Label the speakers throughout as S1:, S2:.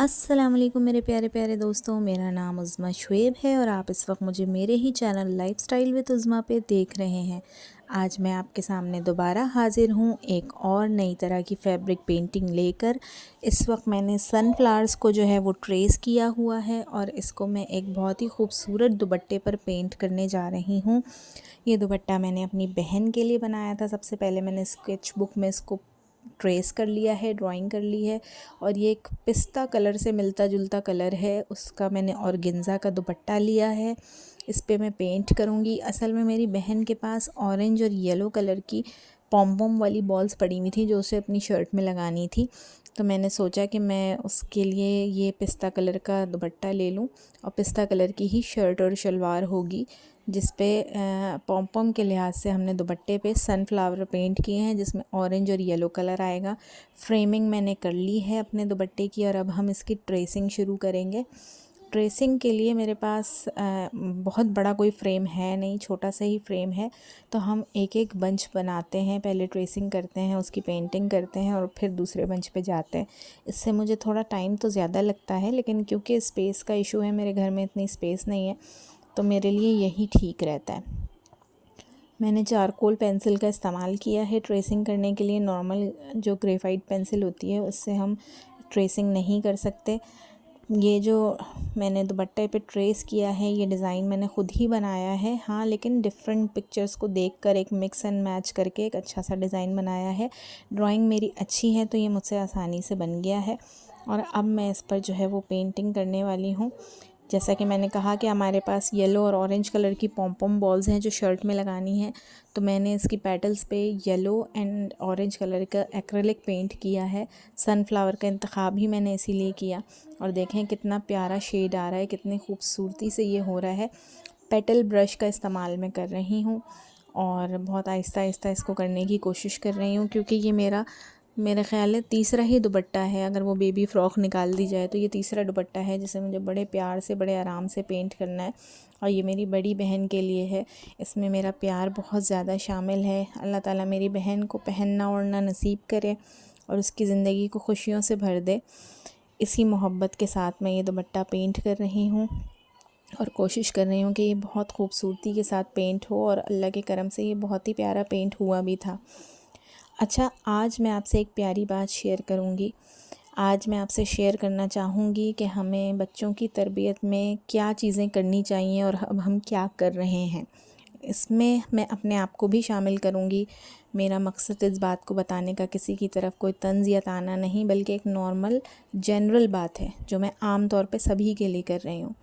S1: अस्सलाम वालेकुम मेरे प्यारे प्यारे दोस्तों, मेरा नाम उज़्मा शुएब है और आप इस वक्त मुझे मेरे ही चैनल लाइफ़स्टाइल विद उज़्मा पे देख रहे हैं। आज मैं आपके सामने दोबारा हाज़िर हूँ एक और नई तरह की फैब्रिक पेंटिंग लेकर। इस वक्त मैंने सनफ्लावर्स को जो है वो ट्रेस किया हुआ है और इसको मैं एक बहुत ही खूबसूरत दुपट्टे पर पेंट करने जा रही हूँ। ये दुपट्टा मैंने अपनी बहन के लिए बनाया था। सबसे पहले मैंने स्केच बुक में इसको ट्रेस कर लिया है, ड्राइंग कर ली है और ये एक पिस्ता कलर से मिलता जुलता कलर है, उसका मैंने ऑर्गेन्जा का दुपट्टा लिया है। इस पे मैं पेंट करूँगी। असल में मेरी बहन के पास ऑरेंज और येलो कलर की पॉम पॉम वाली बॉल्स पड़ी हुई थी जो उसे अपनी शर्ट में लगानी थी, तो मैंने सोचा कि मैं उसके लिए ये पिस्ता कलर का दुपट्टा ले लूँ और पिस्ता कलर की ही शर्ट और शलवार होगी, जिस पे पॉम पॉम के लिहाज से हमने दुपट्टे पे सनफ्लावर पेंट किए हैं जिसमें ऑरेंज और येलो कलर आएगा। फ्रेमिंग मैंने कर ली है अपने दुपट्टे की और अब हम इसकी ट्रेसिंग शुरू करेंगे। ट्रेसिंग के लिए मेरे पास बहुत बड़ा कोई फ्रेम है नहीं, छोटा सा ही फ्रेम है, तो हम एक एक बंच बनाते हैं। पहले ट्रेसिंग करते हैं, उसकी पेंटिंग करते हैं और फिर दूसरे बंच पे जाते हैं। इससे मुझे थोड़ा टाइम तो ज़्यादा लगता है, लेकिन क्योंकि स्पेस का इशू है, मेरे घर में इतनी स्पेस नहीं है, तो मेरे लिए यही ठीक रहता है। मैंने चारकोल पेंसिल का इस्तेमाल किया है ट्रेसिंग करने के लिए। नॉर्मल जो ग्रेफाइट पेंसिल होती है उससे हम ट्रेसिंग नहीं कर सकते। ये जो मैंने दुपट्टे पे ट्रेस किया है, ये डिज़ाइन मैंने ख़ुद ही बनाया है। हाँ, लेकिन डिफरेंट पिक्चर्स को देखकर एक मिक्स एंड मैच करके एक अच्छा सा डिज़ाइन बनाया है। ड्राइंग मेरी अच्छी है तो ये मुझसे आसानी से बन गया है और अब मैं इस पर जो है वो पेंटिंग करने वाली हूँ। जैसा कि मैंने कहा कि हमारे पास येलो और ऑरेंज कलर की पॉम पॉम बॉल्स हैं जो शर्ट में लगानी है, तो मैंने इसकी पेटल्स पे येलो एंड ऑरेंज कलर का एक्रेलिक पेंट किया है। सनफ्लावर का इंतखाब ही मैंने इसीलिए किया और देखें कितना प्यारा शेड आ रहा है, कितनी खूबसूरती से ये हो रहा है। पेटल ब्रश का इस्तेमाल मैं कर रही हूँ और बहुत आहिस्ता आहिस्ता इसको करने की कोशिश कर रही हूँ, क्योंकि ये मेरा ख़्याल है तीसरा ही दुपट्टा है। अगर वो बेबी फ़्रॉक निकाल दी जाए तो ये तीसरा दुपट्टा है जिसे मुझे बड़े प्यार से, बड़े आराम से पेंट करना है और ये मेरी बड़ी बहन के लिए है। इसमें मेरा प्यार बहुत ज़्यादा शामिल है। अल्लाह ताला मेरी बहन को पहनना ओढ़ना नसीब करे और उसकी ज़िंदगी को खुशियों से भर दे। इसी मोहब्बत के साथ मैं ये दुपट्टा पेंट कर रही हूँ और कोशिश कर रही हूँ कि ये बहुत खूबसूरती के साथ पेंट हो और अल्लाह के करम से ये बहुत ही प्यारा पेंट हुआ भी था। अच्छा, आज मैं आपसे एक प्यारी बात शेयर करूँगी। आज मैं आपसे शेयर करना चाहूँगी कि हमें बच्चों की तरबियत में क्या चीज़ें करनी चाहिए और अब हम क्या कर रहे हैं। इसमें मैं अपने आप को भी शामिल करूँगी। मेरा मकसद इस बात को बताने का किसी की तरफ कोई तंज़ या ताना नहीं, बल्कि एक नॉर्मल जनरल बात है जो मैं आम तौर पे सभी के लिए कर रही हूँ।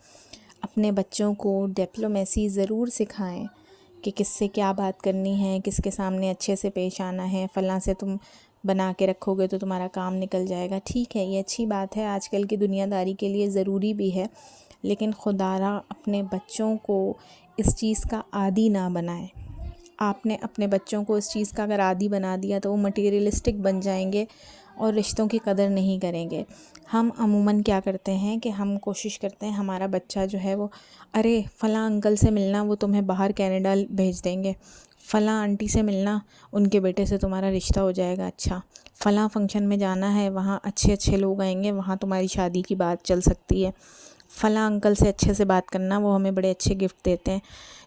S1: अपने बच्चों को डिप्लोमेसी ज़रूर सिखाएं कि किससे क्या बात करनी है, किसके सामने अच्छे से पेश आना है। फ़लाँ से तुम बना के रखोगे तो तुम्हारा काम निकल जाएगा। ठीक है, ये अच्छी बात है, आजकल की दुनियादारी के लिए ज़रूरी भी है, लेकिन खुदारा अपने बच्चों को इस चीज़ का आदी ना बनाएं। आपने अपने बच्चों को इस चीज़ का अगर आदी बना दिया तो वो मटीरियलिस्टिक बन जाएंगे और रिश्तों की कदर नहीं करेंगे। हम अमूमन क्या करते हैं कि हम कोशिश करते हैं हमारा बच्चा जो है वो, अरे फ़लाँ अंकल से मिलना, वो तुम्हें बाहर कनाडा भेज देंगे। फ़लाँ आंटी से मिलना, उनके बेटे से तुम्हारा रिश्ता हो जाएगा अच्छा। फ़लाँ फंक्शन में जाना है, वहाँ अच्छे अच्छे लोग आएंगे, वहाँ तुम्हारी शादी की बात चल सकती है। फ़लाँ अंकल से अच्छे से बात करना, वो हमें बड़े अच्छे गिफ्ट देते हैं।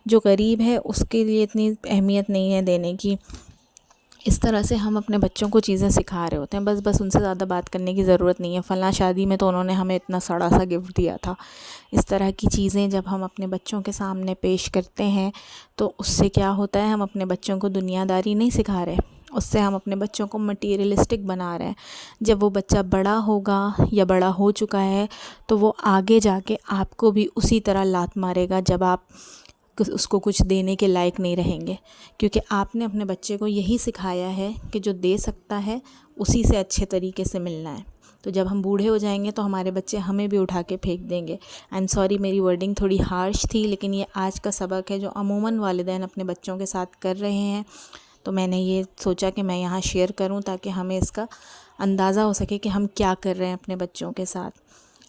S1: जो गरीब है उसके लिए इतनी अहमियत नहीं है देने की। इस तरह से हम अपने बच्चों को चीज़ें सिखा रहे होते हैं। बस उनसे ज़्यादा बात करने की ज़रूरत नहीं है। फ़लाँ शादी में तो उन्होंने हमें इतना सड़ा सा गिफ्ट दिया था। इस तरह की चीज़ें जब हम अपने बच्चों के सामने पेश करते हैं तो उससे क्या होता है, हम अपने बच्चों को दुनियादारी नहीं सिखा रहे, उससे हम अपने बच्चों को मटीरियलिस्टिक बना रहे हैं। जब वो बच्चा बड़ा होगा या बड़ा हो चुका है तो वो आगे जाके आपको भी उसी तरह लात मारेगा जब आप उसको कुछ देने के लायक नहीं रहेंगे, क्योंकि आपने अपने बच्चे को यही सिखाया है कि जो दे सकता है उसी से अच्छे तरीके से मिलना है। तो जब हम बूढ़े हो जाएंगे तो हमारे बच्चे हमें भी उठा के फेंक देंगे। आई एम सॉरी, मेरी वर्डिंग थोड़ी हार्श थी, लेकिन ये आज का सबक है जो अमूमन वालिदैन अपने बच्चों के साथ कर रहे हैं। तो मैंने ये सोचा कि मैं यहाँ शेयर करूँ ताकि हमें इसका अंदाज़ा हो सके कि हम क्या कर रहे हैं अपने बच्चों के साथ।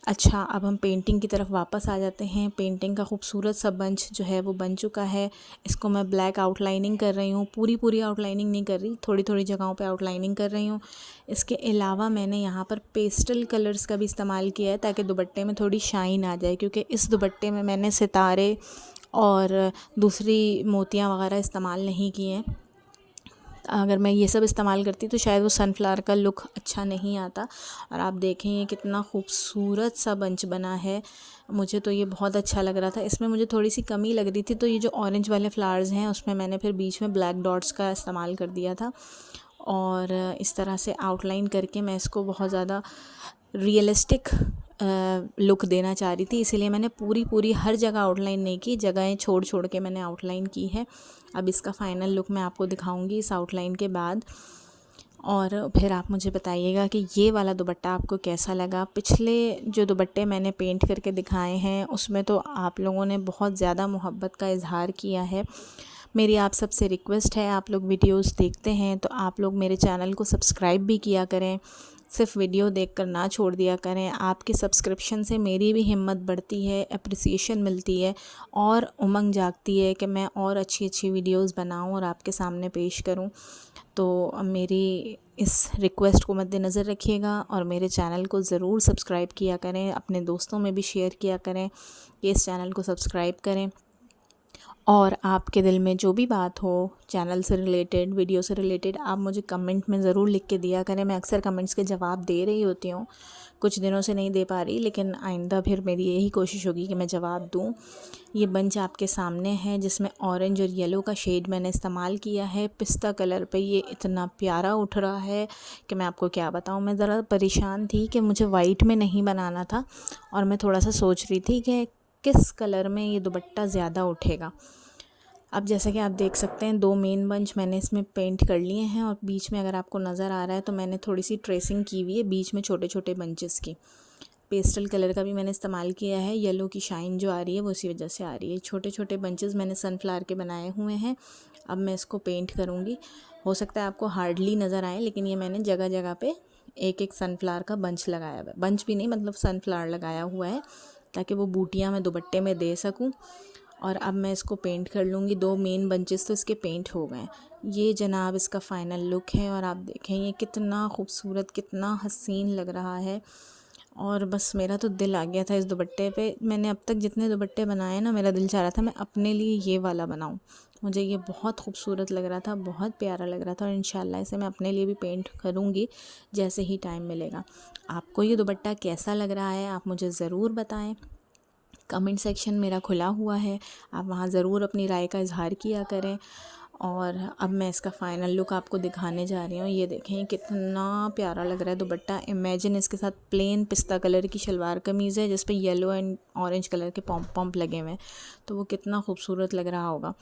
S1: अच्छा, अब हम पेंटिंग की तरफ वापस आ जाते हैं। पेंटिंग का खूबसूरत सा बंच जो है वो बन चुका है। इसको मैं ब्लैक आउटलाइनिंग कर रही हूँ, पूरी आउटलाइनिंग नहीं कर रही, थोड़ी जगहों पे आउटलाइनिंग कर रही हूँ। इसके अलावा मैंने यहाँ पर पेस्टल कलर्स का भी इस्तेमाल किया है ताकि दुपट्टे में थोड़ी शाइन आ जाए, क्योंकि इस दुपट्टे में मैंने सितारे और दूसरी मोतियाँ वगैरह इस्तेमाल नहीं किए हैं। अगर मैं ये सब इस्तेमाल करती तो शायद वो सनफ्लावर का लुक अच्छा नहीं आता। और आप देखें ये कितना खूबसूरत सा बंच बना है, मुझे तो ये बहुत अच्छा लग रहा था। इसमें मुझे थोड़ी सी कमी लग रही थी, तो ये जो ऑरेंज वाले फ्लावर्स हैं उसमें मैंने फिर बीच में ब्लैक डॉट्स का इस्तेमाल कर दिया था। और इस तरह से आउटलाइन करके मैं इसको बहुत ज़्यादा रियलिस्टिक लुक देना चाह रही थी, इसीलिए मैंने पूरी हर जगह आउटलाइन नहीं की, जगहें छोड़ के मैंने आउटलाइन की है। अब इसका फ़ाइनल लुक मैं आपको दिखाऊंगी इस आउटलाइन के बाद, और फिर आप मुझे बताइएगा कि ये वाला दुपट्टा आपको कैसा लगा। पिछले जो दुपट्टे मैंने पेंट करके दिखाए हैं उसमें तो आप लोगों ने बहुत ज़्यादा मोहब्बत का इजहार किया है। मेरी आप सबसे रिक्वेस्ट है, आप लोग वीडियोस देखते हैं तो आप लोग मेरे चैनल को सब्सक्राइब भी किया करें, सिर्फ वीडियो देखकर ना छोड़ दिया करें। आपके सब्सक्रिप्शन से मेरी भी हिम्मत बढ़ती है, अप्रिसिएशन मिलती है और उमंग जागती है कि मैं और अच्छी वीडियोस बनाऊं और आपके सामने पेश करूं। तो मेरी इस रिक्वेस्ट को मद्देनज़र रखिएगा और मेरे चैनल को ज़रूर सब्सक्राइब किया करें, अपने दोस्तों में भी शेयर किया करें कि इस चैनल को सब्सक्राइब करें। और आपके दिल में जो भी बात हो चैनल से रिलेटेड, वीडियो से रिलेटेड, आप मुझे कमेंट में ज़रूर लिख के दिया करें। मैं अक्सर कमेंट्स के जवाब दे रही होती हूँ, कुछ दिनों से नहीं दे पा रही, लेकिन आइंदा फिर मेरी यही कोशिश होगी कि मैं जवाब दूँ। ये बंच आपके सामने है जिसमें ऑरेंज और येलो का शेड मैंने इस्तेमाल किया है। पिस्ता कलर पे ये इतना प्यारा उठ रहा है कि मैं आपको क्या बताऊँ। मैं ज़रा परेशान थी कि मुझे वाइट में नहीं बनाना था, और मैं थोड़ा सा सोच रही थी कि किस कलर में ये दुपट्टा ज़्यादा उठेगा। अब जैसा कि आप देख सकते हैं 2 मेन बंच मैंने इसमें पेंट कर लिए हैं, और बीच में अगर आपको नज़र आ रहा है तो मैंने थोड़ी सी ट्रेसिंग की हुई है बीच में छोटे बंचेस की। पेस्टल कलर का भी मैंने इस्तेमाल किया है, येलो की शाइन जो आ रही है वो इसी वजह से आ रही है। छोटे बंचेस मैंने सनफ्लावर के बनाए हुए हैं। अब मैं इसको पेंट करूँगी। हो सकता है आपको हार्डली नज़र आए, लेकिन ये मैंने जगह पे एक सनफ्लावर का बंच लगाया हुआ है, बंच भी नहीं मतलब सनफ्लावर लगाया हुआ है, ताकि वो बूटियाँ मैं दुपट्टे में दे सकूँ। और अब मैं इसको पेंट कर लूँगी। 2 मेन बंचेस तो इसके पेंट हो गए। ये जनाब इसका फ़ाइनल लुक है, और आप देखें ये कितना खूबसूरत, कितना हसीन लग रहा है। और बस मेरा तो दिल आ गया था इस दुपट्टे पे। मैंने अब तक जितने दुपट्टे बनाए ना, मेरा दिल चाह रहा था मैं अपने लिए ये वाला बनाऊं। मुझे ये बहुत खूबसूरत लग रहा था, बहुत प्यारा लग रहा था, और इंशाल्लाह इसे मैं अपने लिए भी पेंट करूँगी जैसे ही टाइम मिलेगा। आपको ये दुपट्टा कैसा लग रहा है आप मुझे ज़रूर बताएं। कमेंट सेक्शन मेरा खुला हुआ है, आप वहाँ ज़रूर अपनी राय का इजहार किया करें। और अब मैं इसका फ़ाइनल लुक आपको दिखाने जा रही हूँ। ये देखें कितना प्यारा लग रहा है दुपट्टा। इमेजिन इसके साथ प्लेन पिस्ता कलर की शलवार कमीज़ है जिस पे येलो एंड ऑरेंज कलर के पॉम्प लगे हुए हैं, तो वो कितना खूबसूरत लग रहा होगा।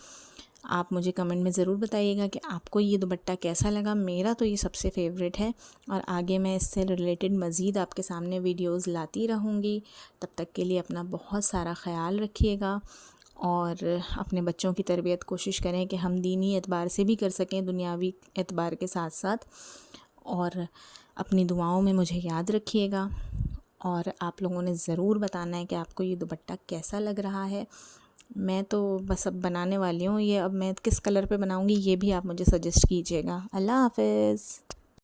S1: आप मुझे कमेंट में ज़रूर बताइएगा कि आपको ये दुपट्टा कैसा लगा। मेरा तो ये सबसे फेवरेट है, और आगे मैं इससे रिलेटेड मज़ीद आपके सामने वीडियोज़ लाती रहूँगी। तब तक के लिए अपना बहुत सारा ख्याल रखिएगा, और अपने बच्चों की तरबियत कोशिश करें कि हम दीनी एतबार से भी कर सकें, दुनियावी एतबार के साथ साथ। और अपनी दुआओं में मुझे याद रखिएगा, और आप लोगों ने ज़रूर बताना है कि आपको ये दुपट्टा कैसा लग रहा है। मैं तो बस अब बनाने वाली हूँ ये, अब मैं किस कलर पे बनाऊँगी ये भी आप मुझे सजेस्ट कीजिएगा। अल्लाह हाफ़िज़।